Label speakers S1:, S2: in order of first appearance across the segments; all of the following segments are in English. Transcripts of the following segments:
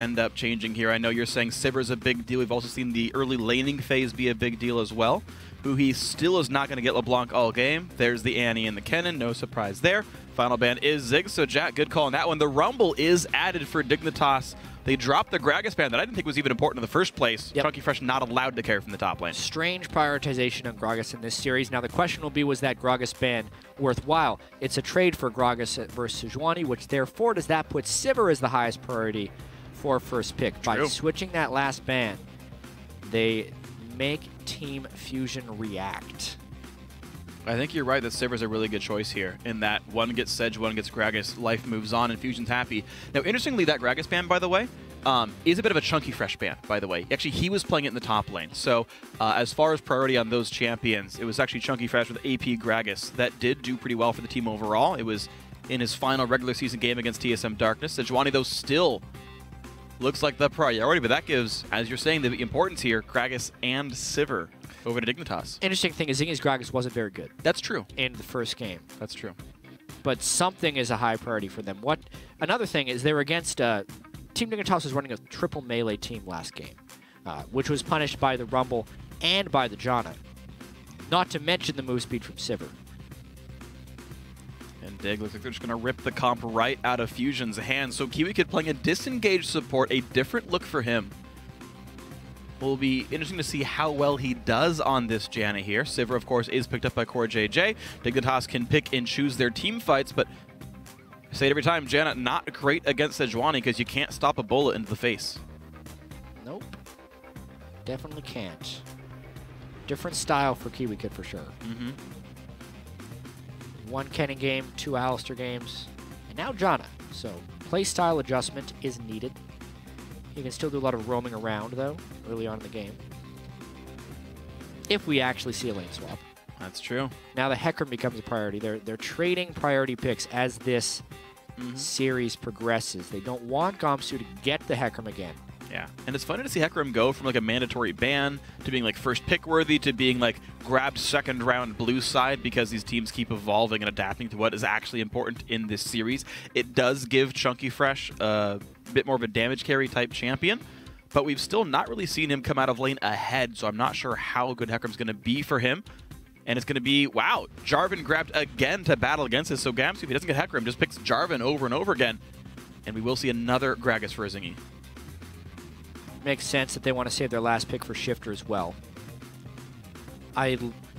S1: end up changing here? I know you're saying Sivir's a big deal. We've also seen the early laning phase be a big deal as well. HuHi still is not going to get LeBlanc all game. There's the Annie and the Kennen. No surprise there. Final ban is Ziggs, so Jatt, good call on that one. The Rumble is added for Dignitas. They dropped the Gragas ban that I didn't think was even important in the first place.
S2: Yep.
S1: ChunkyFresh not allowed to carry from the top lane.
S2: Strange prioritization on Gragas in this series. Now the question will be, was that Gragas ban worthwhile? It's a trade for Gragas versus Sejuani, which therefore does that put Sivir as the highest priority for first pick.
S1: True.
S2: By switching that last ban, they make Team Fusion react.
S1: I think you're right that Sivir's a really good choice here in that one gets Sedge, one gets Gragas, life moves on, and Fusion's happy. Now, interestingly, that Gragas ban, by the way, is a bit of a ChunkyFresh ban, by the way. Actually, he was playing it in the top lane. So, as far as priority on those champions, it was actually ChunkyFresh with AP Gragas that did do pretty well for the team overall. It was in his final regular season game against TSM Darkness. Sejuani, though, still looks like the priority, but that gives, as you're saying, the importance here, Gragas and Sivir over to Dignitas.
S2: Interesting thing is Azingy's Gragas wasn't very good.
S1: That's true.
S2: In the first game.
S1: That's true.
S2: But something is a high priority for them. Another thing is they were against Team Dignitas was running a triple melee team last game, which was punished by the Rumble and by the Janna. Not to mention the move speed from Sivir.
S1: And Dig looks like they're just going to rip the comp right out of Fusion's hands. So KiWiKid playing a disengaged support, a different look for him. Will be interesting to see how well he does on this Janna here. Sivir, of course, is picked up by CoreJJ. Dignitas can pick and choose their team fights, but I say it every time, Janna not great against Sejuani because you can't stop a bullet into the face.
S2: Nope. Definitely can't. Different style for KiWiKid for sure.
S1: Mm-hmm.
S2: One Kennen game, 2 Alistar games, and now Janna. So playstyle adjustment is needed. You can still do a lot of roaming around, though, early on in the game. If we actually see a lane swap.
S1: That's true.
S2: Now the Hecarim becomes a priority. They're trading priority picks as this series progresses. They don't want Gamsu to get the Hecarim again.
S1: Yeah, and it's funny to see Hecarim go from like a mandatory ban to being like first pick worthy to being like grabbed second round blue side because these teams keep evolving and adapting to what is actually important in this series. It does give ChunkyFresh a bit more of a damage carry type champion, but we've still not really seen him come out of lane ahead, so I'm not sure how good Hecarim's going to be for him. And it's going to be, wow, Jarvan grabbed again to battle against this, so Gamsu, if he doesn't get Hecarim, just picks Jarvan over and over again, and we will see another Gragas for Azingy.
S2: Makes sense that they want to save their last pick for Shiphtur as well. I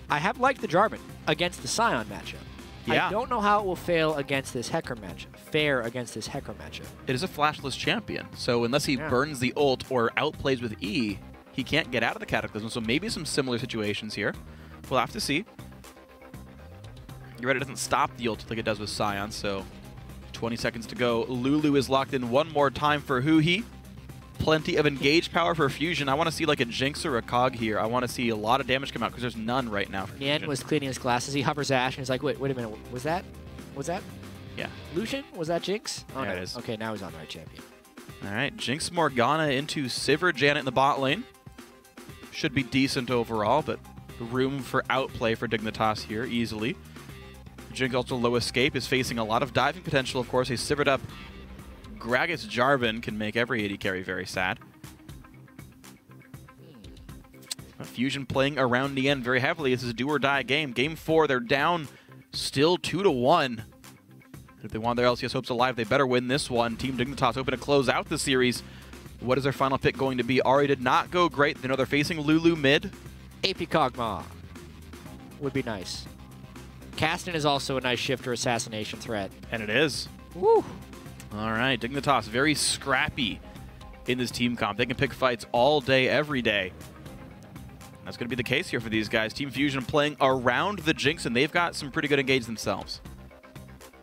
S2: have liked the Jarvan against the Sion matchup.
S1: Yeah.
S2: I don't know how it will fail against this Hecarim matchup. Fare against this Hecarim matchup.
S1: It is a flashless champion, so unless he burns the ult or outplays with E, he can't get out of the Cataclysm, so maybe some similar situations here. We'll have to see. You're right, it doesn't stop the ult like it does with Sion, so 20 seconds to go. Lulu is locked in one more time for HuHi. Plenty of engage power for Fusion. I want to see like a Jinx or a Cog here. I want to see a lot of damage come out because there's none right now for
S2: Nien was cleaning his glasses. He hovers Ashe and he's like, wait a minute, was that?
S1: Yeah.
S2: Lucian? Was that Jinx? Oh,
S1: there
S2: no.
S1: it is.
S2: Okay, now he's on the right champion.
S1: All right, Jinx Morgana into Sivir, Janet in the bot lane. Should be decent overall, but room for outplay for Dignitas here easily. Jinx also low escape, is facing a lot of diving potential, of course. A Sivired up Gragas Jarvan can make every AD carry very sad. Fusion playing around Nien very heavily. This is a do or die game. Game 4, they're down still 2-1. If they want their LCS hopes alive, they better win this one. Team Dignitas hoping to close out the series. What is their final pick going to be? Ahri did not go great. They know they're facing Lulu mid.
S2: AP Kog'Maw would be nice. Kassadin is also a nice Shiphtur assassination threat.
S1: And it is.
S2: Woo!
S1: All right, Dignitas very scrappy in this team comp. They can pick fights all day, every day. That's going to be the case here for these guys. Team Fusion playing around the Jinx, and they've got some pretty good engage themselves.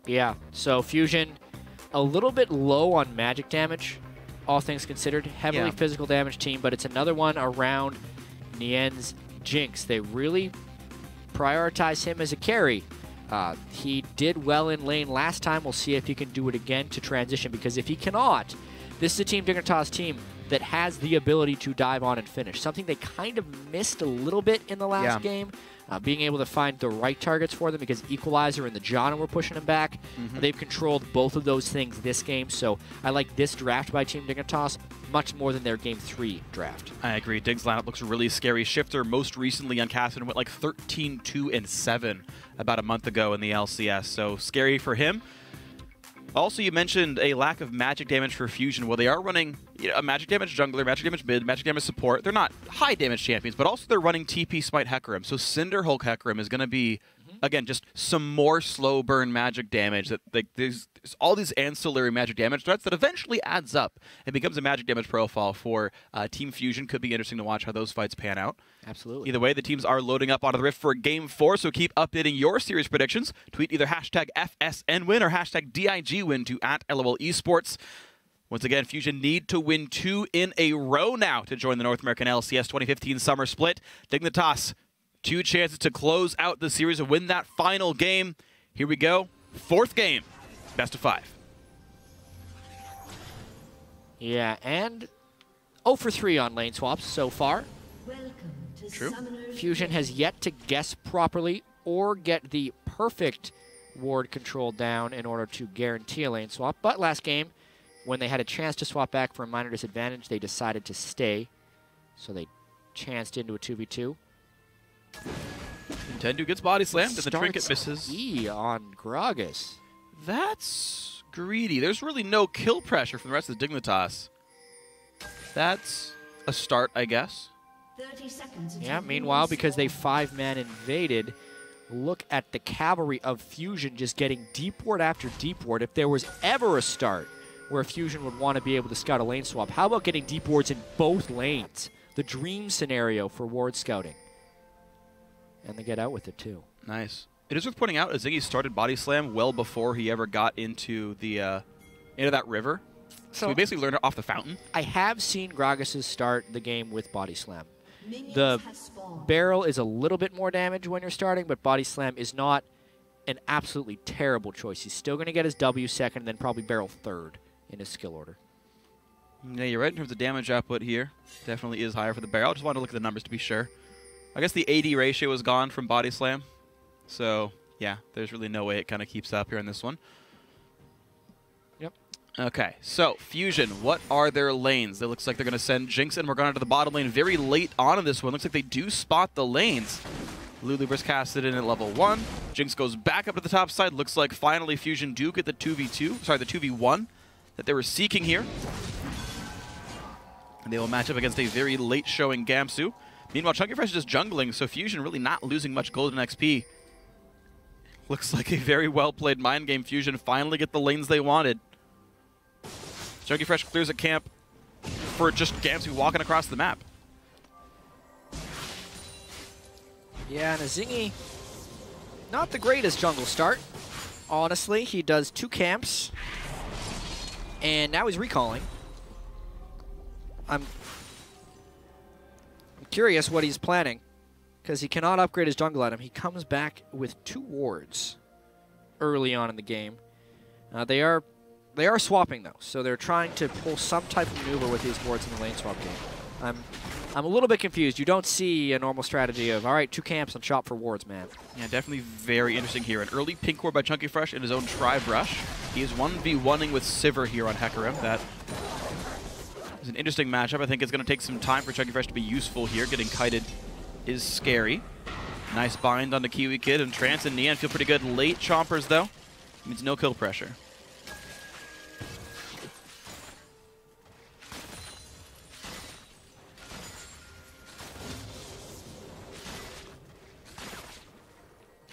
S2: Yeah, so Fusion a little bit low on magic damage, all things considered. Heavily physical damage team, but it's another one around Nien's Jinx. They really prioritize him as a carry. He did well in lane last time. We'll see if he can do it again to transition, because if he cannot, this is a Team Dignitas team that has the ability to dive on and finish. Something they kind of missed a little bit in the last game. Being able to find the right targets for them because Equalizer and the Janna were pushing them back. They've controlled both of those things this game, so I like this draft by Team Dignitas much more than their Game 3 draft. I
S1: agree. Dig's lineup looks really scary. Shiphtur most recently on Kassadin went like 13-2-7 about a month ago in the LCS, so scary for him. Also, you mentioned a lack of magic damage for Fusion. Well, they are running a magic damage jungler, magic damage mid, magic damage support. They're not high damage champions, but also they're running TP Smite Hecarim. So Cinder Hulk Hecarim is going to be, again, just some more slow burn magic damage. That there's all these ancillary magic damage threats that eventually adds up and becomes a magic damage profile for Team Fusion. Could be interesting to watch how those fights pan out.
S2: Absolutely.
S1: Either way, the teams are loading up onto the Rift for Game 4, so keep updating your series predictions. Tweet either hashtag FSNWin or hashtag DIGWin to @LOLesports. Once again, Fusion need to win 2 in a row now to join the North American LCS 2015 Summer Split. Dignitas, 2 chances to close out the series and win that final game. Here we go. 4th game. Best of 5.
S2: Yeah, and 0 for 3 on lane swaps so far.
S1: True.
S2: Fusion has yet to guess properly or get the perfect ward control down in order to guarantee a lane swap. But last game, when they had a chance to swap back for a minor disadvantage, they decided to stay. So they chanced into a 2v2.
S1: Nintendu gets body slammed and the trinket misses.
S2: E on Gragas.
S1: That's greedy. There's really no kill pressure from the rest of the Dignitas. That's a start, I guess.
S3: 30 seconds.
S2: Yeah, meanwhile, because they 5-man invaded, look at the cavalry of Fusion just getting deep ward after deep ward. If there was ever a start where Fusion would want to be able to scout a lane swap, how about getting deep wards in both lanes? The dream scenario for ward scouting. And they get out with it, too.
S1: Nice. It is worth pointing out, Azingy started body slam well before he ever got into the into that river. So we basically learned it off the fountain.
S2: I have seen Gragas start the game with body slam. The barrel is a little bit more damage when you're starting, but body slam is not an absolutely terrible choice. He's still going to get his W second and then probably barrel third in his skill order.
S1: Yeah, you're right in terms of damage output here. Definitely is higher for the barrel. I just wanted to look at the numbers to be sure. I guess the AD ratio is gone from body slam. So, yeah, there's really no way it kind of keeps up here in this one.
S2: Yep.
S1: Okay, so Fusion, what are their lanes? It looks like they're going to send Jinx and Morgana to the bottom lane very late on in this one. Looks like they do spot the lanes. Lulu versus Kassadin at level 1. Jinx goes back up to the top side. Looks like finally Fusion do get the 2v2, sorry, the 2v1 that they were seeking here. And they will match up against a very late showing Gamsu. Meanwhile, ChunkyFresh is just jungling, so Fusion really not losing much golden XP. Looks like a very well-played mind game. Fusion finally get the lanes they wanted. ChunkyFresh clears a camp for just Gamsu walking across the map.
S2: Yeah, and Azingy, not the greatest jungle start. Honestly, he does 2 camps, and now he's recalling. I'm curious what he's planning, because he cannot upgrade his jungle item. He comes back with 2 wards early on in the game. They are swapping, though, so they're trying to pull some type of maneuver with these wards in the lane swap game. I'm a little bit confused. You don't see a normal strategy of, all right, 2 camps and shop for wards, man.
S1: Yeah, definitely very interesting here. An early pink ward by ChunkyFresh in his own tri-brush. He is 1v1ing with Sivir here on Hecarim. That is an interesting matchup. I think it's going to take some time for ChunkyFresh to be useful here. Getting kited is scary. Nice bind onto KiWiKid, and Trance and Nien feel pretty good. Late chompers, though. Means no kill pressure.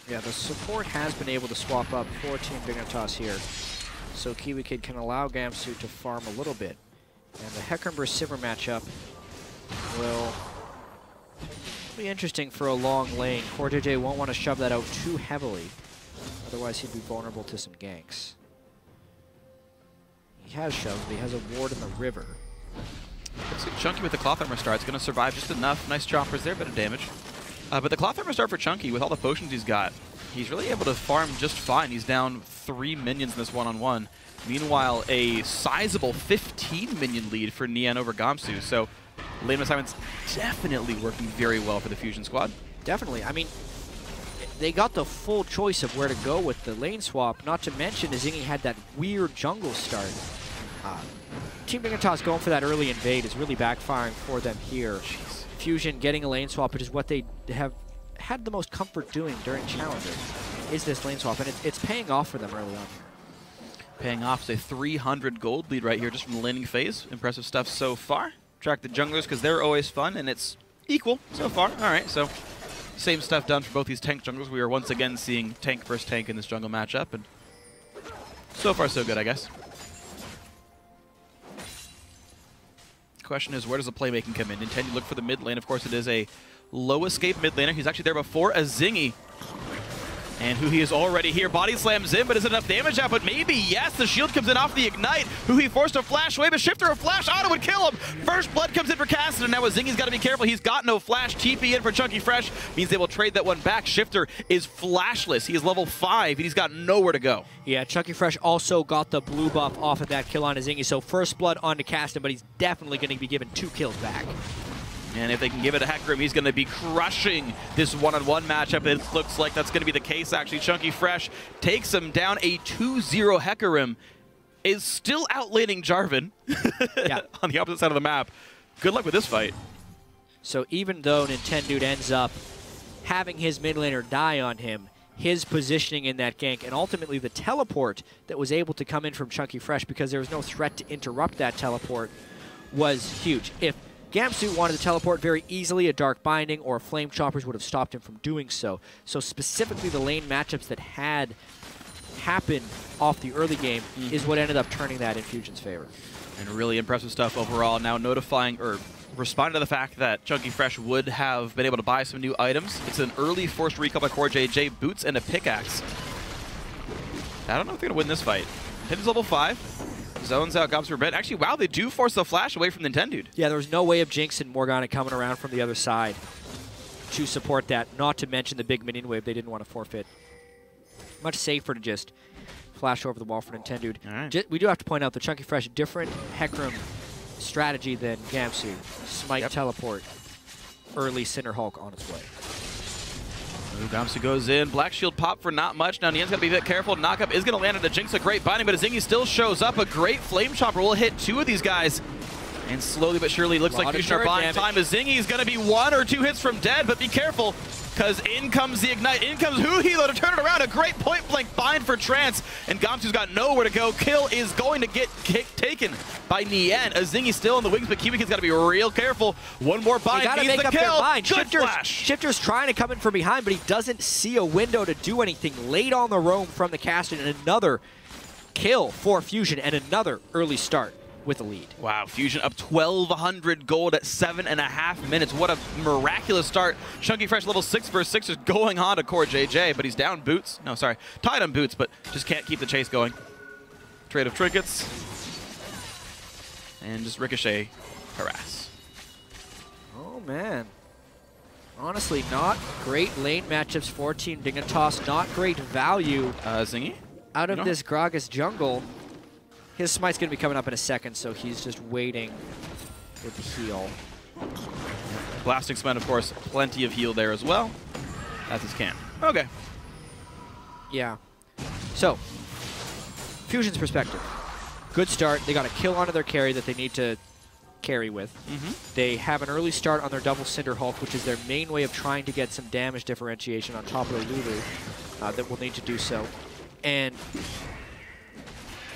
S2: Yeah, the support has been able to swap up for Team Dignitas here, so KiWiKid can allow Gamsu to farm a little bit. And the Hecarim vs Sivir matchup will be interesting for a long lane. CoreJJ won't want to shove that out too heavily, otherwise he'd be vulnerable to some ganks. He has shoved, but he has a ward in the river.
S1: Looks like Chunky with the cloth armor start is going to survive just enough. Nice choppers there, bit of damage. But the cloth armor start for Chunky, with all the potions he's got, He's really able to farm just fine. He's down 3 minions in this one-on-one. Meanwhile, a sizable 15 minion lead for Nien over Gamsu. So lane assignment's definitely working very well for the Fusion squad.
S2: Definitely. I mean, they got the full choice of where to go with the lane swap, not to mention Azingy had that weird jungle start. Team Dignitas going for that early invade is really backfiring for them here. Jeez. Fusion getting a lane swap, which is what they have had the most comfort doing during Challenger, is this lane swap, and it's paying off for them early on here.
S1: Paying off is a 300 gold lead right here just from the laning phase. Impressive stuff so far. Track the junglers because they're always fun, and it's equal so far. All right, so same stuff done for both these tank junglers. We are once again seeing tank versus tank in this jungle matchup, and so far so good, I guess. Question is, where does the playmaking come in? Nintendo look for the mid lane. Of course, it is a low escape mid laner. He's actually there before Azingy. And HuHi is already here. Body slams in, but is it enough damage out? But maybe, yes. The shield comes in off the ignite. HuHi forced a flash away, but Shiphtur a flash auto would kill him. First blood comes in for Kassadin. Now Azingy's got to be careful. He's got no flash. TP in for ChunkyFresh means they will trade that one back. Shiphtur is flashless. He is level 5, and he's got nowhere to go.
S2: Yeah, ChunkyFresh also got the blue buff off of that kill on Azingy, so first blood onto Kassadin, but he's definitely going to be given 2 kills back.
S1: And if they can give it to Hecarim, he's going to be crushing this one-on-one matchup. It looks like that's going to be the case, actually. ChunkyFresh takes him down. A 2-0 Hecarim is still outlaning Jarvan
S2: yeah.
S1: on the opposite side of the map. Good luck with this fight.
S2: So even though Nintendude ends up having his mid laner die on him, his positioning in that gank, and ultimately the teleport that was able to come in from ChunkyFresh because there was no threat to interrupt that teleport was huge. If Gamsu wanted to teleport very easily, a Dark Binding or Flame Choppers would have stopped him from doing so. So specifically the lane matchups that had happened off the early game is what ended up turning that in Fusion's favor.
S1: And really impressive stuff overall. Now notifying, or responding to the fact that ChunkyFresh would have been able to buy some new items. It's an early forced recall by CoreJJ, boots and a pickaxe. I don't know if they're going to win this fight. Nintendude's level 5. Zones out Gamsu for bed. Actually, wow, they do force the flash away from Nintendude.
S2: Yeah, there was no way of Jinx and Morgana coming around from the other side to support that, not to mention the big minion wave they didn't want to forfeit. Much safer to just flash over the wall for Nintendude.
S1: Right.
S2: We do have to point out the ChunkyFresh different Hecarim strategy than Gamsu. Smite teleport, early Cinder Hulk on its way.
S1: Gamsu goes in. Black shield pop for not much. Now Nien's got to be a bit careful. Knockup is going to land at the Jinx. A great binding, but Azingy still shows up. A great flame chopper will hit 2 of these guys. And slowly but surely, looks like Fusion are buying time. Azingy's going to be 1 or 2 hits from dead, but be careful, because in comes the ignite. In comes HuHi, though, to turn it around. A great point-blank bind for Trance, and Gamsu's got nowhere to go. Kill is going to get taken by Nien. Azingy still in the wings, but KiWiKid's got to be real careful. One more bind needs the kill. Good flash.
S2: Shiphtur's trying to come in from behind, but he doesn't see a window to do anything. Late on the roam from the Kassadin, and another kill for Fusion, and another early start with a lead.
S1: Wow, Fusion up 1,200 gold at 7.5 minutes. What a miraculous start. ChunkyFresh level 6 versus 6 is going on to CoreJJ, but he's down boots. No, sorry, tied on boots, but just can't keep the chase going. Trade of trinkets. And just ricochet, harass.
S2: Oh, man. Honestly, not great lane matchups for Team Dignitas. Not great value
S1: Azingy?
S2: out of this Gragas jungle. His smite's going to be coming up in a second, so he's just waiting with the heal.
S1: Blasting Smite, of course, plenty of heal there as well. That's his camp. Okay.
S2: Yeah. So, Fusion's perspective. Good start. They got a kill onto their carry that they need to carry with. They have an early start on their double Cinder Hulk, which is their main way of trying to get some damage differentiation on top of the Lulu that will need to do so. And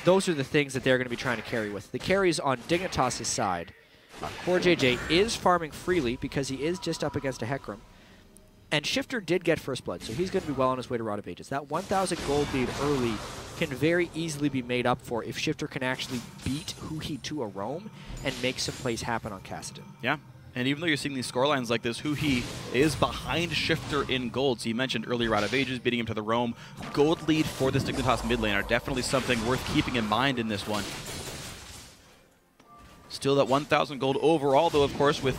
S2: those are the things that they're going to be trying to carry with. The carries on Dignitas' side. CoreJJ is farming freely because he is just up against a Hecarim. And Shiphtur did get first blood, so he's going to be well on his way to Rod of Ages. That 1,000 gold lead early can very easily be made up for if Shiphtur can actually beat HuHi to a roam and make some plays happen on Kassadin.
S1: Yeah. And even though you're seeing these scorelines like this, HuHi is behind Shiphtur in gold. So you mentioned earlier Rod of Ages, beating him to the roam. Gold lead for this Dignitas mid lane are definitely something worth keeping in mind in this one. Still that 1,000 gold overall, though, of course, with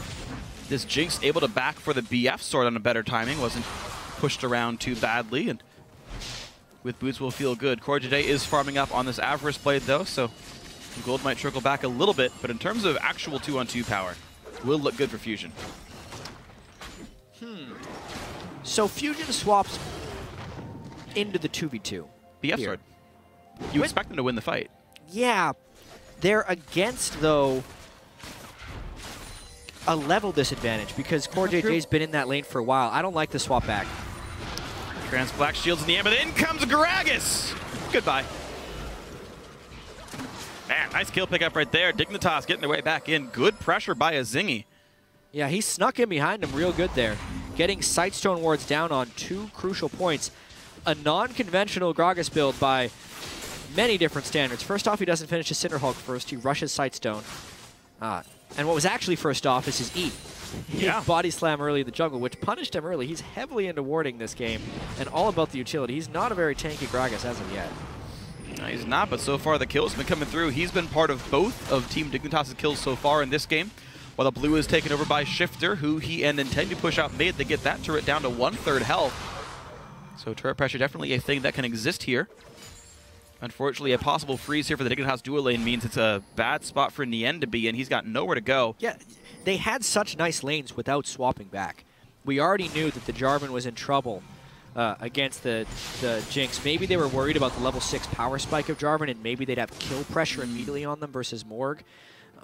S1: this Jinx able to back for the BF sword on a better timing. Wasn't pushed around too badly. And with boots will feel good. CoreJJ is farming up on this Avarice Blade, though, so gold might trickle back a little bit. But in terms of actual 2-on-2 power, will look good for Fusion.
S2: So Fusion swaps into the 2v2.
S1: BF sword. You expect them to win the fight.
S2: Yeah. They're against, though, a level disadvantage because CoreJJ's been in that lane for a while. I don't like the swap back.
S1: Trance Black Shields in the air, but in comes Gragas! Goodbye. Man, nice kill pickup right there. Dignitas getting their way back in. Good pressure by Azingy.
S2: Yeah, he snuck in behind him real good there. Getting Sightstone wards down on 2 crucial points. A non-conventional Gragas build by many different standards. First off, he doesn't finish his Cinderhulk first. He rushes Sightstone. And what was actually first off is his E.
S1: Yeah.
S2: His body slam early in the jungle, which punished him early. He's heavily into warding this game and all about the utility. He's not a very tanky Gragas as of yet.
S1: No, he's not, but so far the kills have been coming through. He's been part of both of Team Dignitas' kills so far in this game. While the blue is taken over by Shiphtur, HuHi and Nintendu push out mid. They get that turret down to 1/3 health. So turret pressure definitely a thing that can exist here. Unfortunately, a possible freeze here for the Dignitas dual lane means it's a bad spot for Nien to be in. He's got nowhere to go.
S2: Yeah, they had such nice lanes without swapping back. We already knew that the Jarvan was in trouble against the Jinx. Maybe they were worried about the level 6 power spike of Jarvan, and maybe they'd have kill pressure immediately on them versus Morg.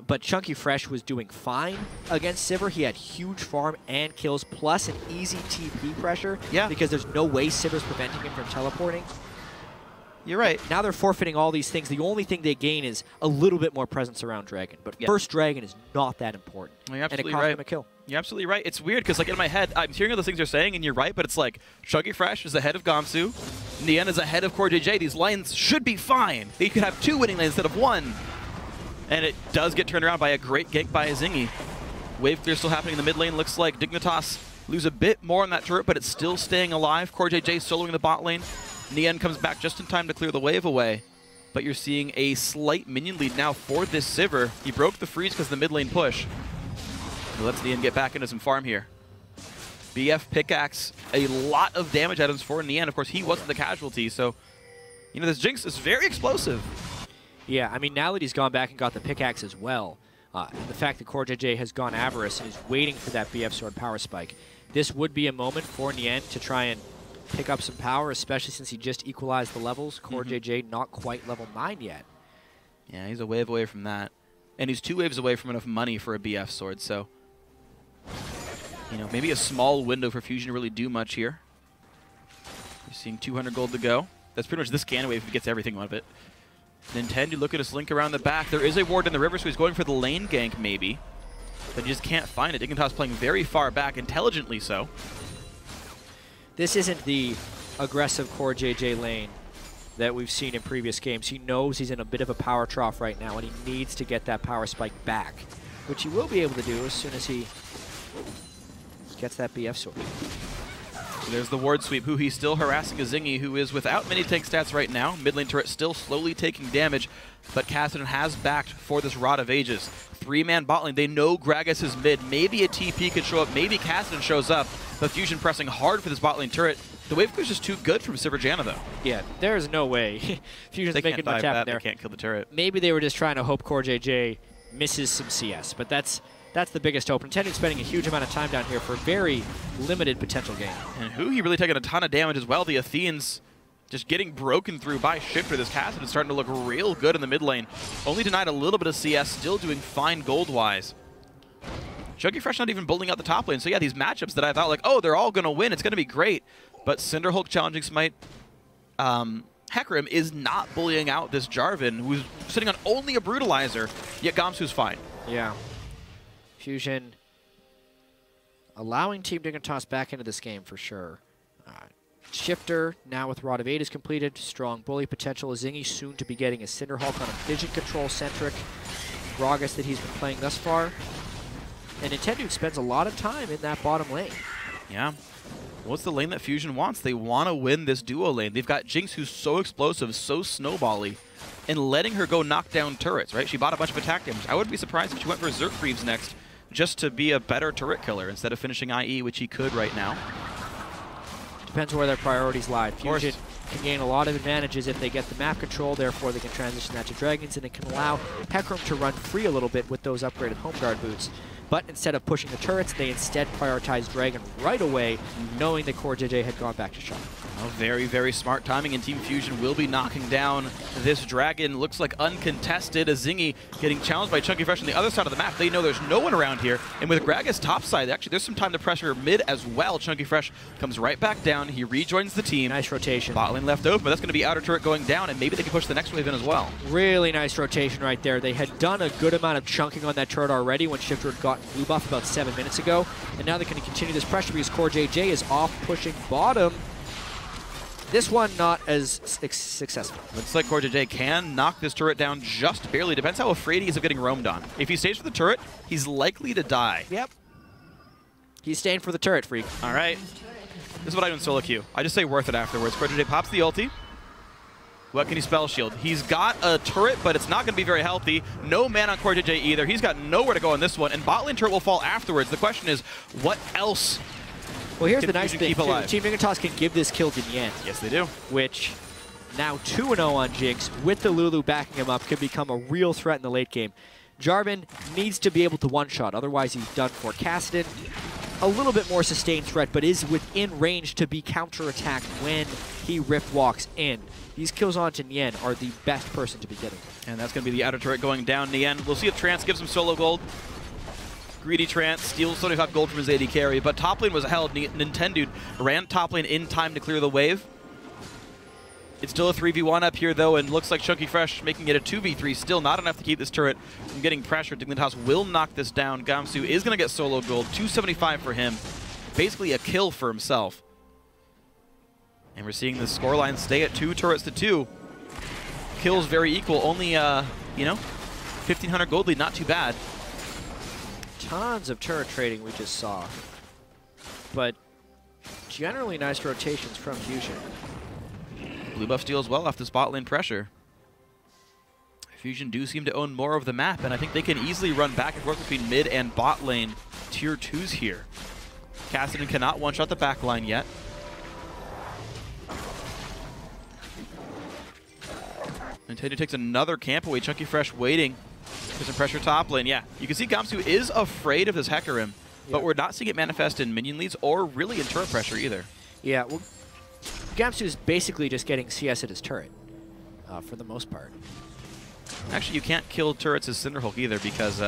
S2: But ChunkyFresh was doing fine against Sivir. He had huge farm and kills, plus an easy TP pressure.
S1: Yeah.
S2: Because there's no way Sivir's preventing him from teleporting.
S1: You're right.
S2: Now they're forfeiting all these things. The only thing they gain is a little bit more presence around Dragon. But first Dragon is not that important.
S1: Well, you're absolutely
S2: and it cost
S1: right.
S2: them a kill.
S1: You're absolutely right. It's weird because, like, in my head, I'm hearing all those things you're saying, and you're right, but it's like ChunkyFresh is ahead of Gamsu. Nien is ahead of CoreJJ. These lanes should be fine. They could have 2 winning lanes instead of 1. And it does get turned around by a great gank by Azingy. Wave clear still happening in the mid lane. Looks like Dignitas lose a bit more on that turret, but it's still staying alive. CoreJJ soloing the bot lane. Nien comes back just in time to clear the wave away. But you're seeing a slight minion lead now for this Sivir. He broke the freeze because of the mid lane push. He lets Nien get back into some farm here. BF pickaxe, a lot of damage items for Nien. Of course, he wasn't the casualty, so you know this Jinx is very explosive.
S2: Yeah, I mean, now that he's gone back and got the pickaxe as well, and the fact that CoreJJ has gone Avarice and is waiting for that BF sword power spike, this would be a moment for Nien to try and pick up some power, especially since he just equalized the levels. CoreJJ not quite level 9 yet.
S1: Yeah, he's a wave away from that. And he's 2 waves away from enough money for a BF sword, so you know, maybe a small window for Fusion to really do much here. You're seeing 200 gold to go. That's pretty much this scan wave if he gets everything out of it. Nintendu look at his link around the back. There is a ward in the river, so he's going for the lane gank maybe. But he just can't find it. Dignitas playing very far back, intelligently so.
S2: This isn't the aggressive CoreJJ lane that we've seen in previous games. He knows he's in a bit of a power trough right now, and he needs to get that power spike back, which he will be able to do as soon as he gets that BF sword.
S1: So there's the ward sweep. HuHi still harassing Azingy, who is without many tank stats right now. Mid lane turret still slowly taking damage, but Kassadin has backed for this Rod of Ages. 3-man bot lane. They know Gragas is mid. Maybe a TP could show up. Maybe Kassadin shows up. But Fusion pressing hard for this bot lane turret. The wave clear is just too good from Sivir Janna, though.
S2: Yeah, there's no way. Fusion's making much happen there.
S1: They can't kill the turret.
S2: Maybe they were just trying to hope CoreJJ misses some CS, but that's the biggest hope. Nintendu spending a huge amount of time down here for a very limited potential gain.
S1: And HuHi really taking a ton of damage as well. The Athenes just getting broken through by Shiphtur. This Kassadin is starting to look real good in the mid lane. Only denied a little bit of CS, still doing fine gold-wise. ChunkyFresh not even building out the top lane. So yeah, these matchups that I thought like, oh, they're all going to win. It's going to be great. But Cinderhulk challenging Smite. Hecarim is not bullying out this Jarvan, who's sitting on only a Brutalizer, yet Gamsu's fine.
S2: Yeah. Fusion allowing Team Dignitas back into this game for sure. Shiphtur now with Rod of Ages completed. Strong bully potential. Azingy soon to be getting a Cinderhulk on a vision control centric Gragas that he's been playing thus far. And Nintendu spends a lot of time in that bottom lane.
S1: Yeah. What's the lane that Fusion wants? They want to win this duo lane. They've got Jinx, who's so explosive, so snowbally, and letting her go knock down turrets, right? She bought a bunch of attack damage. I wouldn't be surprised if she went for Zergreaves next, just to be a better turret killer instead of finishing IE, which he could right now.
S2: Depends where their priorities lie. Fusion can gain a lot of advantages if they get the map control, therefore they can transition that to Dragons, and it can allow Hecarim to run free a little bit with those upgraded home guard boots. But instead of pushing the turrets, they instead prioritized Dragon right away, knowing that CoreJJ had gone back to shot.
S1: Well, very, very smart timing, and Team Fusion will be knocking down this Dragon. Looks like uncontested. Azingy getting challenged by ChunkyFresh on the other side of the map. They know there's no one around here, and with Gragas topside, actually there's some time to pressure mid as well. ChunkyFresh comes right back down. He rejoins the team.
S2: Nice rotation.
S1: Bot lane left open, but that's going to be outer turret going down, and maybe they can push the next wave in as well.
S2: Really nice rotation right there. They had done a good amount of chunking on that turret already when Shiphtur had gotten blue buff about 7 minutes ago, and now they're going to continue this pressure because CoreJJ is off pushing bottom. This one not as successful.
S1: Looks like CoreJJ can knock this turret down just barely. Depends how afraid he is of getting roamed on. If he stays for the turret, he's likely to die.
S2: Yep. He's staying for the turret, Phreak.
S1: All right. This is what I do in solo queue. I just say worth it afterwards. CoreJJ pops the ulti. What can he spell shield? He's got a turret, but it's not going to be very healthy. No man on CoreJJ either. He's got nowhere to go in this one, and bot lane turret will fall afterwards. The question is, what else?
S2: Well, here's the nice thing,
S1: keep alive?
S2: Team Dignitas can give this kill to Nien.
S1: Yes, they do.
S2: Which, now 2-0 on Jinx, with the Lulu backing him up, could become a real threat in the late game. Jarvan needs to be able to one-shot, otherwise he's done for. Kassadin, a little bit more sustained threat, but is within range to be counter-attacked when he rip walks in. These kills onto Nien are the best person to be getting.
S1: And that's going to be the outer turret going down. Nien, we'll see if Trance gives him solo gold. Greedy Trance steals 75 gold from his AD carry, but top lane was held. Nintendude ran top lane in time to clear the wave. It's still a 3v1 up here, though, and looks like ChunkyFresh making it a 2v3. Still not enough to keep this turret from getting pressured. Dignitas will knock this down. Gamsu is going to get solo gold. 275 for him. Basically a kill for himself. And we're seeing the scoreline stay at 2 turrets to 2. Kills very equal. Only, you know, 1,500 gold lead. Not too bad.
S2: Tons of turret trading we just saw, but generally nice rotations from Fusion.
S1: Blue buff steal as well off the spot lane pressure. Fusion do seem to own more of the map, and I think they can easily run back and forth between mid and bot lane tier 2s here. Kassadin cannot one-shot the back line yet. Nintendo takes another camp away. ChunkyFresh waiting. There's some pressure top lane. Yeah, you can see Gamsu is afraid of this Hecarim, but we're not seeing it manifest in minion leads or really in turret pressure either.
S2: Yeah, well, Gamsu is basically just getting CS at his turret for the most part.
S1: Actually, you can't kill turrets as Cinderhulk either because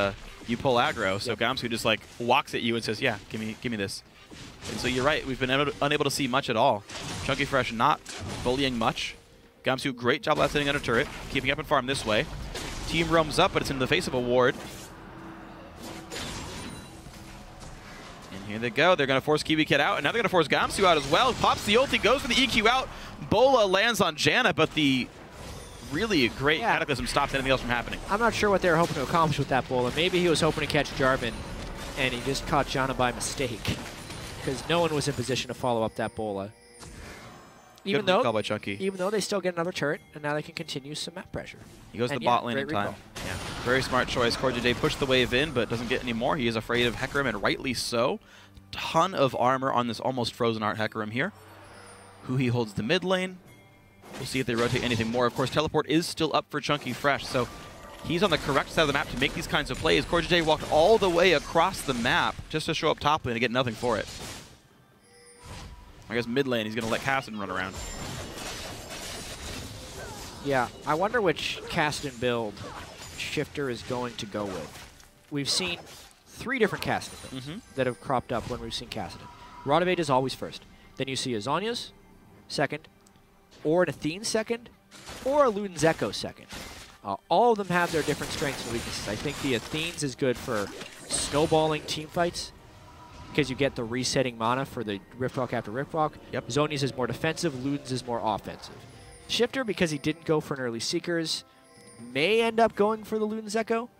S1: you pull aggro, so Gamsu just like walks at you and says, yeah, give me this. And so you're right, we've been unable to see much at all. ChunkyFresh not bullying much. Gamsu, great job last hitting under turret, keeping up and farm this way. Team roams up, but it's in the face of a ward. And here they go. They're going to force KiWiKid out, and now they're going to force Gamsu out as well. Pops the ulti, goes for the EQ out. Bola lands on Janna, but the really great Cataclysm stops anything else from happening.
S2: I'm not sure what they were hoping to accomplish with that Bola. Maybe he was hoping to catch Jarvan, and he just caught Janna by mistake. Because no one was in position to follow up that Bola. Even though they still get another turret, and now they can continue some map pressure.
S1: He goes to the bot lane in time. Yeah, very smart choice. CoreJJ pushed the wave in, but doesn't get any more. He is afraid of Hecarim, and rightly so. Ton of armor on this almost frozen art Hecarim here. HuHi holds the mid lane. We'll see if they rotate anything more. Of course, teleport is still up for ChunkyFresh, so he's on the correct side of the map to make these kinds of plays. CoreJJ walked all the way across the map just to show up top lane and get nothing for it. I guess mid lane, he's going to let Kassadin run around.
S2: Yeah, I wonder which Kassadin build Shiphtur is going to go with. We've seen 3 different Kassadin builds that have cropped up when we've seen Kassadin. Rodovade is always first. Then you see a Zhonya's second, or an Athene second, or a Luden's Echo second. All of them have their different strengths and weaknesses. I think the Athene's is good for snowballing team fights, because you get the resetting mana for the Riftwalk after Riftwalk.
S1: Yep.
S2: Zhonya's is more defensive, Luden's is more offensive. Shiphtur, because he didn't go for an early Seekers, may end up going for the Luden's Echo.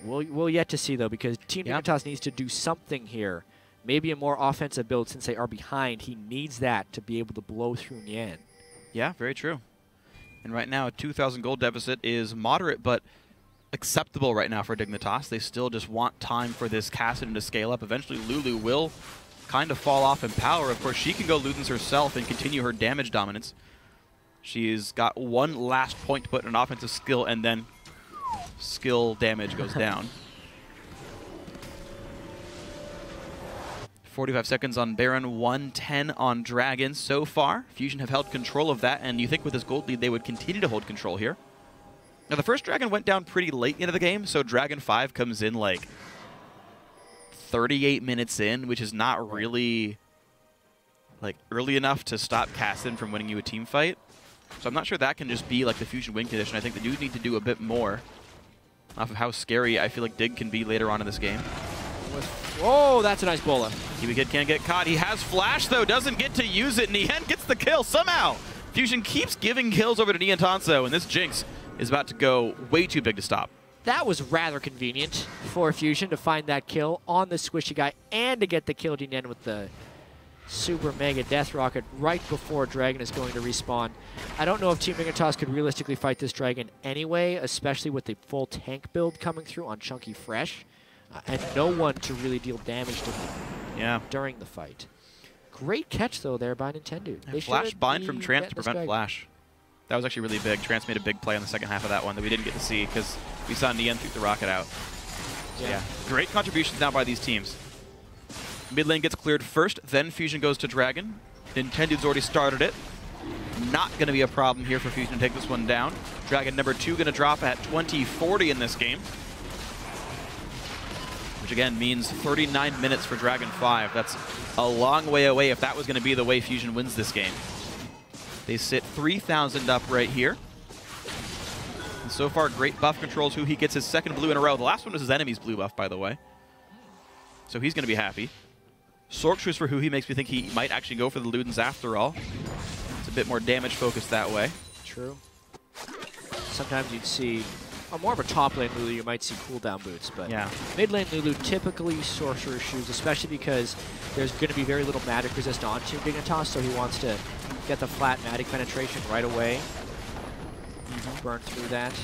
S2: We'll yet to see, though, because Team Dignitas needs to do something here. Maybe a more offensive build since they are behind. He needs that to be able to blow through Nien.
S1: Yeah, very true. And right now, a 2,000 gold deficit is moderate, but acceptable right now for Dignitas. They still just want time for this Kassadin to scale up. Eventually, Lulu will kind of fall off in power. Of course, she can go Luden's herself and continue her damage dominance. She's got one last point to put in an offensive skill, and then skill damage goes down. 45 seconds on Baron, 110 on Dragon so far. Fusion have held control of that, and you think with this gold lead they would continue to hold control here. Now the first Dragon went down pretty late into the game, so Dragon 5 comes in like 38 minutes in, which is not really like early enough to stop Kassadin from winning you a team fight. So I'm not sure that can just be like the Fusion win condition. I think they do need to do a bit more off of how scary I feel like Dig can be later on in this game.
S2: Whoa, that's a nice bola.
S1: KiWiKid can't get caught. He has flash, though, doesn't get to use it. Nien gets the kill somehow. Fusion keeps giving kills over to Nien, and this Jinx is about to go way too big to stop.
S2: That was rather convenient for Fusion to find that kill on the squishy guy and to get the kill Nien with the super mega death rocket right before Dragon is going to respawn. I don't know if Team Dignitas could realistically fight this Dragon anyway, especially with the full tank build coming through on ChunkyFresh. And no one to really deal damage to them during the fight. Great catch, though, there by Nintendo.
S1: They flash bind from Trance to prevent flash. That was actually really big. Trance made a big play on the second half of that one that we didn't get to see because we saw Nien shoot the rocket out. So yeah, great contributions now by these teams. Mid lane gets cleared first, then Fusion goes to Dragon. Nintendude's already started it. Not going to be a problem here for Fusion to take this one down. Dragon number 2 going to drop at 20-40 in this game. Which again means 39 minutes for Dragon 5. That's a long way away if that was going to be the way Fusion wins this game. They sit 3,000 up right here. And so far, great buff controls. HuHi gets his second blue in a row. The last one was his enemy's blue buff, by the way. So he's going to be happy. Sork Truce for HuHi makes me think he might actually go for the Ludens after all. It's a bit more damage focused that way.
S2: True. Sometimes you'd see more of a top lane Lulu, you might see cooldown boots, but mid lane Lulu typically Sorcerer shoes, especially because there's going to be very little magic resist on Team Dignitas, so he wants to get the flat magic penetration right away. Burn through that.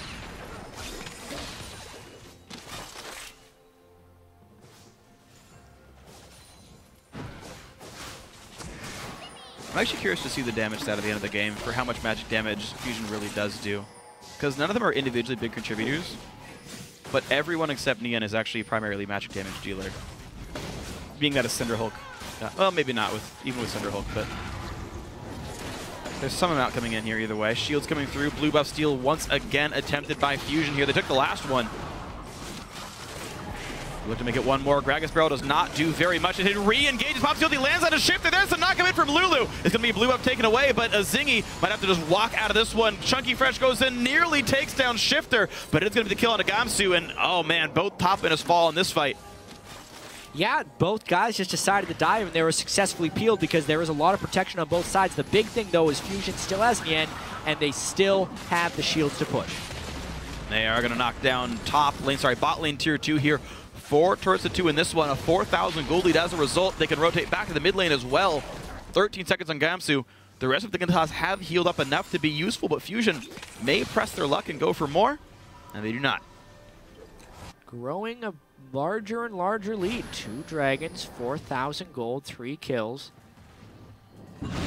S1: I'm actually curious to see the damage stat at the end of the game for how much magic damage Fusion really does do. Because none of them are individually big contributors, but everyone except Nien is actually primarily magic damage dealer. Being that a Cinder Hulk. Well, maybe not even with Cinder Hulk, but there's some amount coming in here either way. Shields coming through. Blue buff steal once again attempted by Fusion here. They took the last one. Look to make it one more. Gragas barrel does not do very much. It re-engages. Pop shield. He lands on a Shiphtur. There's some knock-up in from Lulu. It's going to be a blue up taken away, but Azingy might have to just walk out of this one. ChunkyFresh goes in, nearly takes down Shiphtur, but it's going to be the kill on a Gamsu, and oh man, both top laners fall in this fight.
S2: Yeah, both guys just decided to dive, and they were successfully peeled because there was a lot of protection on both sides. The big thing, though, is Fusion still has Nien, and they still have the shields to push.
S1: They are going to knock down bot lane tier 2 here. 4 turrets to 2 in this one, a 4,000 gold lead as a result. They can rotate back to the mid lane as well. 13 seconds on Gamsu. The rest of the Dignitas have healed up enough to be useful, but Fusion may press their luck and go for more, and they do not.
S2: Growing a larger and larger lead. 2 dragons, 4,000 gold, 3 kills.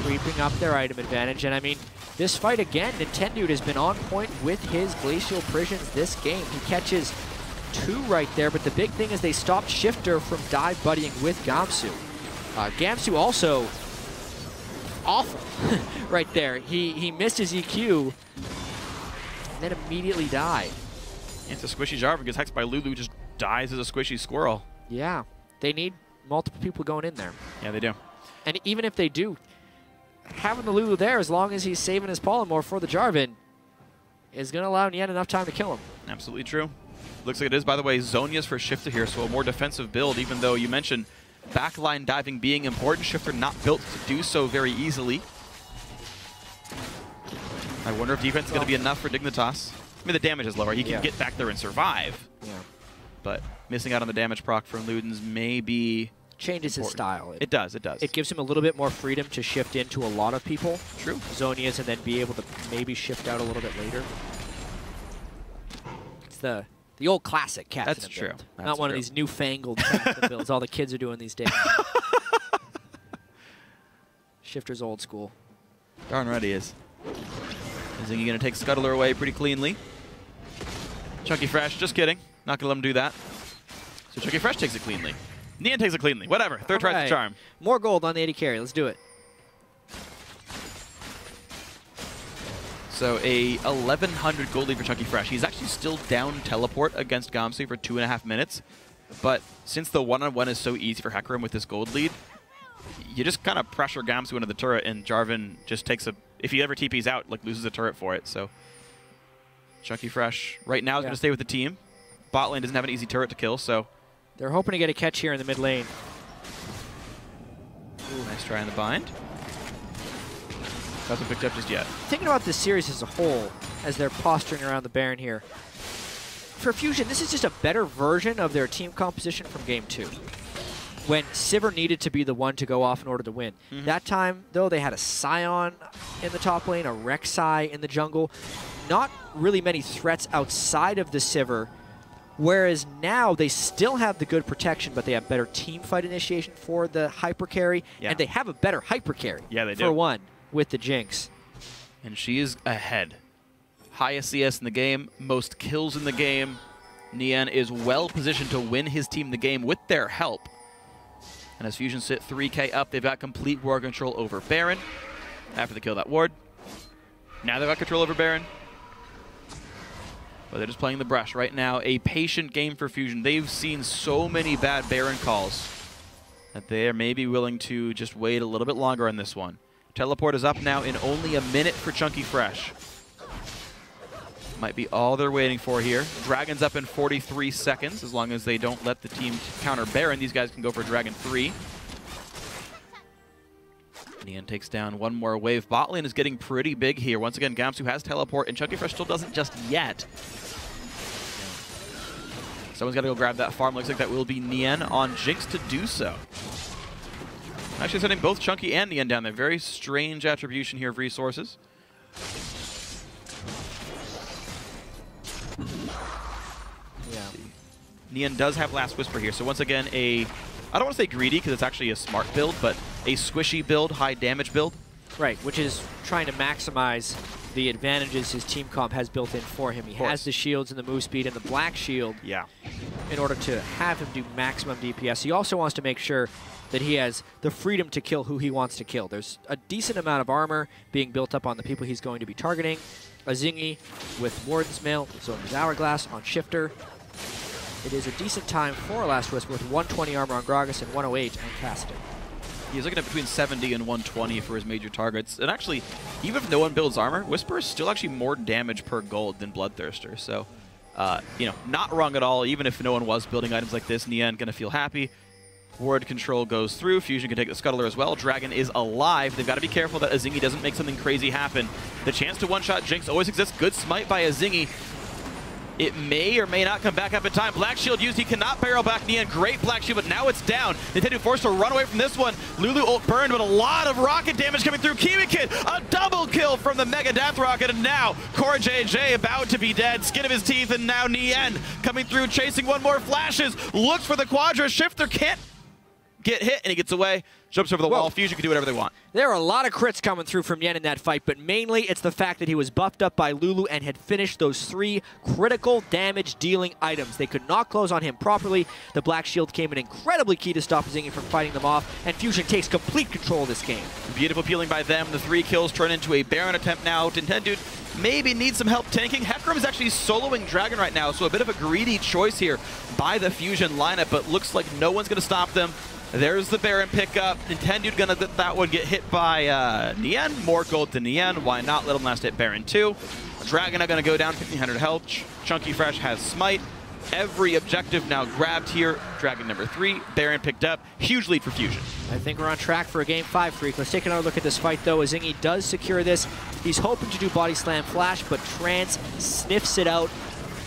S2: Creeping up their item advantage, and I mean, this fight again, Nintendude has been on point with his Glacial Prisons this game. He catches 2 right there, but the big thing is they stopped Shiphtur from dive buddying with Gamsu. Gamsu also awful right there. He missed his EQ and then immediately died.
S1: It's a squishy Jarvan gets hexed by Lulu, just dies as a squishy squirrel.
S2: Yeah, they need multiple people going in there.
S1: Yeah, they do.
S2: And even if they do, having the Lulu there, as long as he's saving his polymorph for the Jarvan, is going to allow Nien enough time to kill him.
S1: Absolutely true. Looks like it is, by the way, Zhonya's for Shiphtur here, so a more defensive build, even though you mentioned backline diving being important. Shiphtur not built to do so very easily. I wonder if defense is going to be enough for Dignitas. I mean, the damage is lower. He can get back there and survive. Yeah. But missing out on the damage proc from Ludens may be
S2: changes his style.
S1: It does, it does.
S2: It gives him a little bit more freedom to shift into a lot of people.
S1: True.
S2: Zhonya's, and then be able to maybe shift out a little bit later. It's the old classic Kassadin
S1: That's true.
S2: build. Not one of these newfangled Kassadin builds all the kids are doing these days. Shiphtur's old school.
S1: Darn right he is. Azingy gonna take Scuttler away pretty cleanly. ChunkyFresh, just kidding. Not gonna let him do that. So ChunkyFresh takes it cleanly. Nien takes it cleanly. Whatever. Third tries the charm.
S2: More gold on the AD carry. Let's do it.
S1: So a 1,100 gold lead for ChunkyFresh. He's actually still down teleport against Gamsu for 2.5 minutes. But since the one-on-one is so easy for Hecarim with this gold lead, you just kind of pressure Gamsu into the turret, and Jarvan just takes a... If he ever TPs out, like, loses a turret for it. So ChunkyFresh right now is going to stay with the team. Bot lane doesn't have an easy turret to kill, so...
S2: They're hoping to get a catch here in the mid lane.
S1: Ooh, nice try on the bind. Hasn't picked up just yet.
S2: Thinking about this series as a whole, as they're posturing around the Baron here, for Fusion, this is just a better version of their team composition from Game 2. When Sivir needed to be the one to go off in order to win. That time, though, they had a Sion in the top lane, a Rek'Sai in the jungle. Not really many threats outside of the Sivir. Whereas now they still have the good protection, but they have better team fight initiation for the hyper carry, and they have a better hyper carry.
S1: Yeah, they do.
S2: For one, with the Jinx.
S1: And she is ahead. Highest CS in the game, most kills in the game. Nien is well positioned to win his team the game with their help. And as Fusion sit 3k up, they've got complete ward control over Baron after they kill that ward. Now they've got control over Baron. But they're just playing the brush right now. A patient game for Fusion. They've seen so many bad Baron calls that they are maybe willing to just wait a little bit longer on this one. Teleport is up now in only a minute for ChunkyFresh. Might be all they're waiting for here. Dragon's up in 43 seconds. As long as they don't let the team counter Baron, these guys can go for Dragon 3. Nien takes down one more wave. Bot lane is getting pretty big here. Once again, Gamsu has teleport, and ChunkyFresh still doesn't just yet. Someone's got to go grab that farm. Looks like that will be Nien on Jinx to do so. Actually sending both Chunky and Nien down there. Very strange attribution here of resources.
S2: Yeah.
S1: Nien does have Last Whisper here. So once again, I don't want to say greedy because it's actually a smart build, but a squishy build, high damage build.
S2: Right, which is trying to maximize the advantages his team comp has built in for him. He has the shields and the move speed and the black shield in order to have him do maximum DPS. He also wants to make sure that he has the freedom to kill who he wants to kill. There's a decent amount of armor being built up on the people he's going to be targeting. Azingy with Warden's Mail, Zoner's Hourglass on Shiphtur. It is a decent time for a Last Whisper with 120 armor on Gragas and 108 on Kassadin.
S1: He's looking at between 70 and 120 for his major targets. And actually, even if no one builds armor, Whisper is still actually more damage per gold than Bloodthirster. So, you know, not wrong at all. Even if no one was building items like this, Nien going to feel happy. Ward control goes through. Fusion can take the Scuttler as well. Dragon is alive. They've got to be careful that Azingy doesn't make something crazy happen. The chance to one-shot Jinx always exists. Good smite by Azingy. It may or may not come back up in time. Black Shield used. He cannot barrel back Nien. Great Black Shield, but now it's down. Nintendo forced to run away from this one. Lulu ult burned, but a lot of rocket damage coming through. KiWiKid, a double kill from the Mega Death Rocket, and now CoreJJ about to be dead. Skin of his teeth, and now Nien coming through, chasing one more flashes. Looks for the Quadra. Shiphtur can't get hit, and he gets away. Jumps over the wall. Fusion can do whatever they want.
S2: There are a lot of crits coming through from Nien in that fight, but mainly it's the fact that he was buffed up by Lulu and had finished those 3 critical damage-dealing items. They could not close on him properly. The Black Shield came in incredibly key to stop Azingy from fighting them off, and Fusion takes complete control of this game.
S1: Beautiful peeling by them. The 3 kills turn into a Baron attempt now. Nintendude maybe needs some help tanking. Hecarim is actually soloing Dragon right now, so a bit of a greedy choice here by the Fusion lineup, but looks like no one's going to stop them. There's the Baron pickup. Nintendude gonna let that one get hit by Nien. More gold to Nien. Why not? Let him last hit Baron 2. Dragon are gonna go down 1,500 health. ChunkyFresh has Smite. Every objective now grabbed here. Dragon number 3. Baron picked up. Huge lead for Fusion.
S2: I think we're on track for a Game 5, Phreak. Let's take another look at this fight, though. Azingy does secure this. He's hoping to do Body Slam Flash, but Trance sniffs it out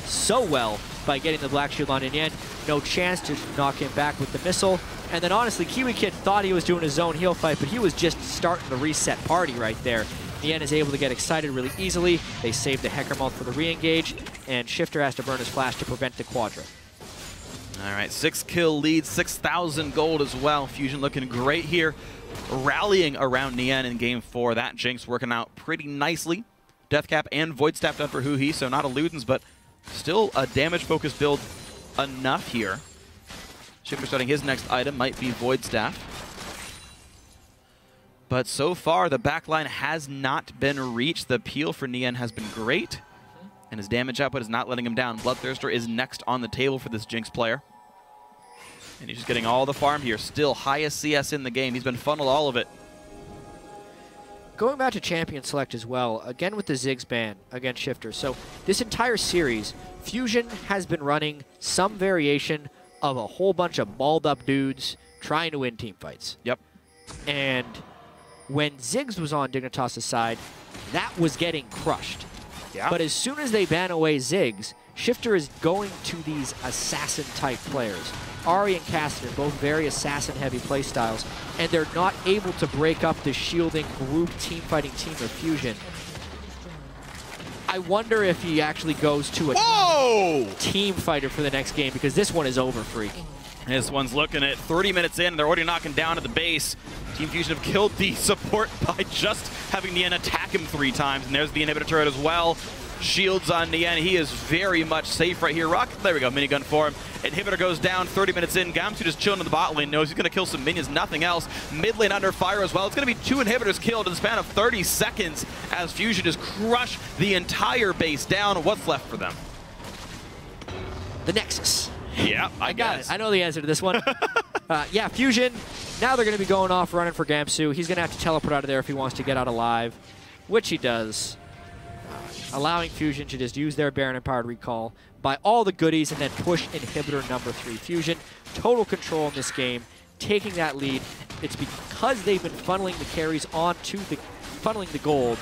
S2: so well by getting the Black Shield on Nien. No chance to knock him back with the missile. And then honestly, KiWiKid thought he was doing his own heal fight, but he was just starting the reset party right there. Nien is able to get excited really easily. They save the Hecarim ult for the re-engage, and Shiphtur has to burn his flash to prevent the Quadra.
S1: All right, 6 kill lead, 6,000 gold as well. Fusion looking great here, rallying around Nien in Game 4. That Jinx working out pretty nicely. Deathcap and Void Staff done for HuHi, so not a Ludens, but still a damage-focused build enough here. Shiphtur starting his next item, might be Void Staff. But so far, the backline has not been reached. The peel for Nien has been great, and his damage output is not letting him down. Bloodthirster is next on the table for this Jinx player. And he's just getting all the farm here. Still highest CS in the game. He's been funneled all of it.
S2: Going back to Champion Select as well, again with the Ziggs ban against Shiphtur. So this entire series, Fusion has been running some variation of a whole bunch of balled up dudes trying to win team fights.
S1: Yep.
S2: And when Ziggs was on Dignitas' side, that was getting crushed.
S1: Yeah.
S2: But as soon as they ban away Ziggs, Shiphtur is going to these assassin-type players. Ahri and Kassadin, both very assassin-heavy playstyles, and they're not able to break up the shielding group team-fighting team of Fusion. I wonder if he actually goes to a team fighter for the next game, because this one is over, Phreak.
S1: This one's looking at 30 minutes in. They're already knocking down at the base. Team Fusion have killed the support by just having Nien attack him 3 times. And there's the inhibitor turret as well. Shields on Nien. He is very much safe right here. There we go. Minigun for him. Inhibitor goes down 30 minutes in. Gamsu just chilling in the bot lane. Knows he's going to kill some minions. Nothing else. Mid lane under fire as well. It's going to be 2 inhibitors killed in the span of 30 seconds as Fusion just crush the entire base down. What's left for them?
S2: The Nexus.
S1: Yeah, I
S2: got it. I know the answer to this one. Yeah, Fusion. Now they're going to be going off running for Gamsu. He's going to have to teleport out of there if he wants to get out alive, which he does. Allowing Fusion to just use their Baron-empowered recall, buy all the goodies, and then push inhibitor number 3. Fusion, total control in this game, taking that lead. It's because they've been funneling the carries onto the, funneling the gold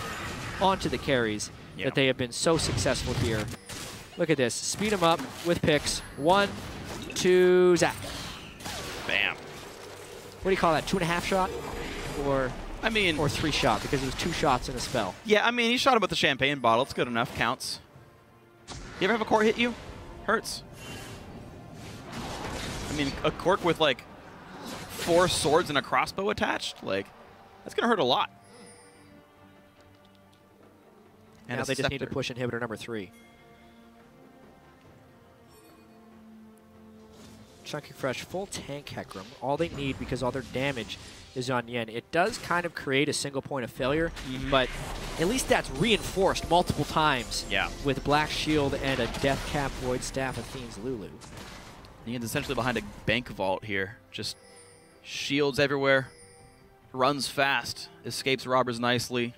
S2: onto the carries that they have been so successful here. Look at this. Speed him up with picks. 1, 2, zap.
S1: Bam.
S2: What do you call that? 2.5 shot? Or
S1: I mean,
S2: or 3 shot, because it was 2 shots in a spell.
S1: Yeah, I mean, he shot him with the champagne bottle. It's good enough. Counts. You ever have a cork hit you? Hurts. I mean, a cork with like 4 swords and a crossbow attached, like, that's gonna hurt a lot. And
S2: now they just need to push inhibitor number 3. ChunkyFresh, full tank Hecarim. All they need, because all their damage is on Nien. It does kind of create a single point of failure, but at least that's reinforced multiple times with Black Shield and a Deathcap Void Staff Athene's Lulu.
S1: Nien's essentially behind a bank vault here. Just shields everywhere, runs fast, escapes robbers nicely.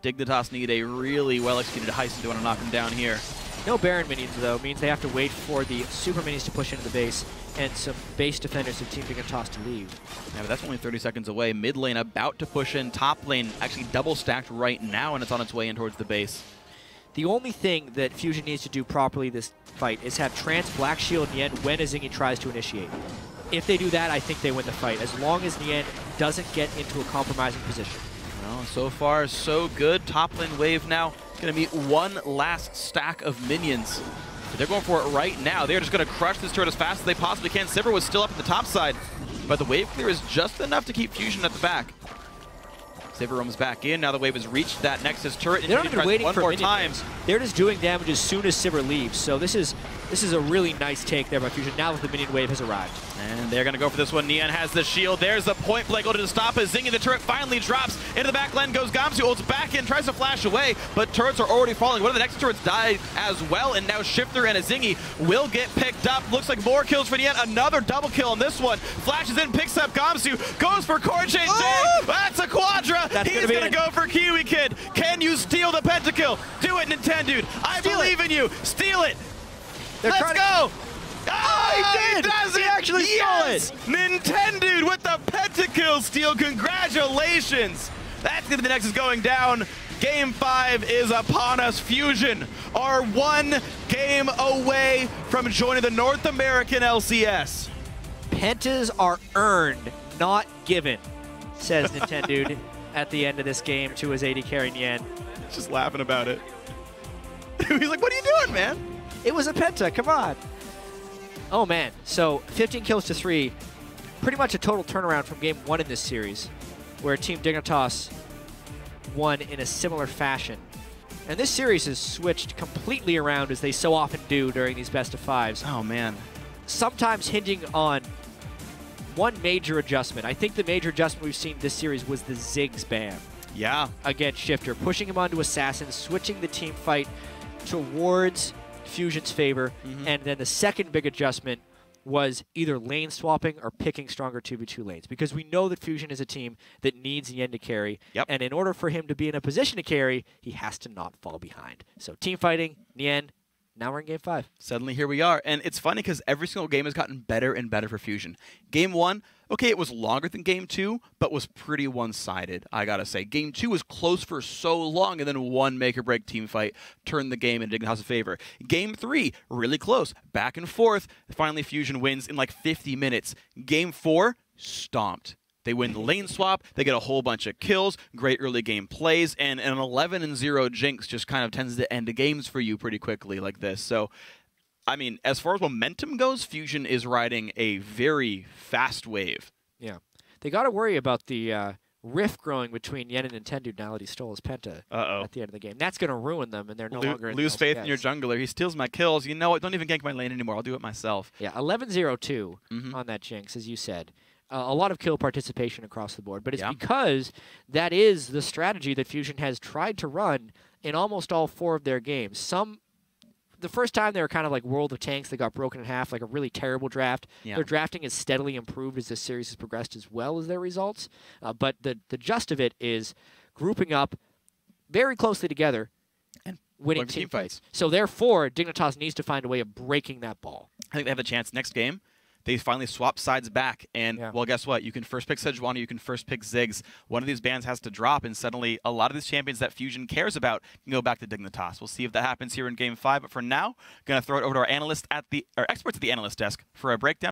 S1: Dignitas need a really well-executed heist if they want to knock him down here.
S2: No Baron minions, though, means they have to wait for the super minions to push into the base and some base defenders of Team Dignitas to leave.
S1: Yeah, but that's only 30 seconds away. Mid lane about to push in. Top lane actually double stacked right now, and it's on its way in towards the base.
S2: The only thing that Fusion needs to do properly this fight is have Trance, Black Shield, Nien when Azingy tries to initiate. If they do that, I think they win the fight, as long as Nien doesn't get into a compromising position.
S1: Well, so far, so good. Top lane wave now. Going to be one last stack of minions. But they're going for it right now. They're just going to crush this turret as fast as they possibly can. Sivir was still up at the top side, but the wave clear is just enough to keep Fusion at the back. Sivir roams back in. Now the wave has reached that Nexus turret.
S2: They're not even waiting for
S1: one more time.
S2: They're just doing damage as soon as Sivir leaves. So this is a really nice take there by Fusion. Now that the minion wave has arrived.
S1: And they're going to go for this one. Nien has the shield. There's the point blank to stop Azingy. The turret finally drops. Into the back lane goes Gamsu. Ults back in, tries to flash away, but turrets are already falling. One of the next turrets died as well, and now Shiphtur and Azingy will get picked up. Looks like more kills for Nien. Another double kill on this one. Flashes in, picks up Gamsu, goes for CoreJJ. Oh! That's a quadra. He's going to go for KiWiKid. Can you steal the pentakill? Do it, Nintendude. I believe in you. Steal it. Let's go. Oh, he did! He actually stole it! Nintendude with the pentakill steal. Congratulations! That's going to be the Nexus going down. Game 5 is upon us. Fusion are 1 game away from joining the North American LCS.
S2: Pentas are earned, not given, says Nintendude at the end of this game to his AD carry Nien.
S1: Just laughing about it. He's like, what are you doing, man?
S2: It was a penta, come on. Oh man, so 15 kills to 3. Pretty much a total turnaround from game 1 in this series, where Team Dignitas won in a similar fashion. And this series has switched completely around, as they so often do during these best-of-5s.
S1: Oh, man.
S2: Sometimes hinging on one major adjustment. I think the major adjustment we've seen this series was the Ziggs ban.
S1: Yeah.
S2: Against Shiphtur, pushing him onto Assassin, switching the team fight towards Fusion's favor. And then the second big adjustment was either lane swapping or picking stronger 2v2 lanes, because we know that Fusion is a team that needs Nien to carry, and in order for him to be in a position to carry, he has to not fall behind. So team fighting, Nien, now we're in Game 5.
S1: Suddenly here we are, and it's funny because every single game has gotten better and better for Fusion. Game 1, okay, it was longer than Game 2, but was pretty one-sided, I gotta say. Game 2 was close for so long, and then one make-or-break team fight turned the game in Dignitas' favor. Game 3, really close, back and forth. Finally, Fusion wins in like 50 minutes. Game 4, stomped. They win the lane swap, they get a whole bunch of kills, great early game plays, and an 11-0 Jinx just kind of tends to end the games for you pretty quickly like this. So, I mean, as far as momentum goes, Fusion is riding a very fast wave.
S2: Yeah. They got to worry about the rift growing between Nien and Nintendude now that he stole his Penta at the end of the game. That's going to ruin them, and they're no longer in
S1: lose faith in your jungler. He steals my kills. You know what? Don't even gank my lane anymore. I'll do it myself.
S2: Yeah, 11-0-2 on that Jinx, as you said. A lot of kill participation across the board, but it's because that is the strategy that Fusion has tried to run in almost all 4 of their games. The first time they were kind of like World of Tanks, they got broken in half, like a really terrible draft. Their drafting has steadily improved as this series has progressed, as well as their results. But the gist of it is grouping up very closely together and winning team fights. So therefore, Dignitas needs to find a way of breaking that ball.
S1: I think they have a chance next game. They finally swap sides back, and, well, guess what? You can first pick Sejuani, you can first pick Ziggs. One of these bans has to drop, and suddenly a lot of these champions that Fusion cares about can go back to Dignitas. We'll see if that happens here in Game 5, but for now, going to throw it over to our experts at the analyst desk for a breakdown.